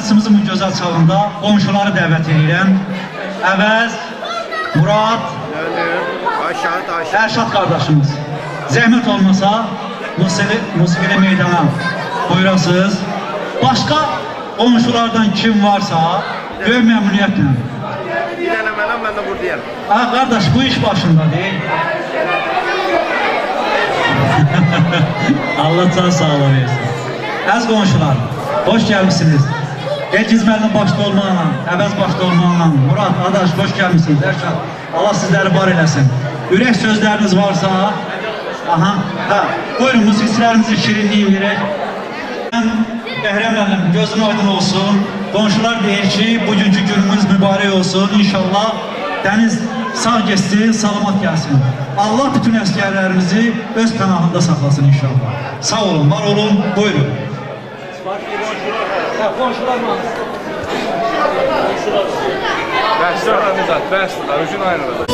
sanatçımızın bu gözəl çalında qonşuları dəvət edirəm. Əvəz, Murad, Ərşad qardaşımız. Zəhmət olmasa musiqili meydana buyurasınız. Başqa qonşulardan kim varsa böyük məmnuniyyətlə. Bir dənə mənəm, mən də buradayım. Qardaş, bu iş başında deyil. Allah can sağlığı versin. Əziz qonşular, hoş gəlmişsiniz. Elgiz müəllim başda olmaqla, Əvəz başda olmaqla, Murad, Adaş, hoş gəlmişsiniz. Ərşad, Allah sizləri var eləsin. Ürək sözləriniz varsa, buyurun, musiqiçilərimizi şirinliyin verək. Bəhrəm müəllim, gözün aydın olsun. Qonşular deyir ki, bugünkü günümüz mübarək olsun. İnşallah dəniz sağ geçsin, salamat gəlsin. Allah bütün əskərlərimizi öz pənahında saxlasın inşallah. Sağ olun, var olun, buyurun. Qonşular mı? Bəsdir, Ramizat, bəsdir, özün ayrılır.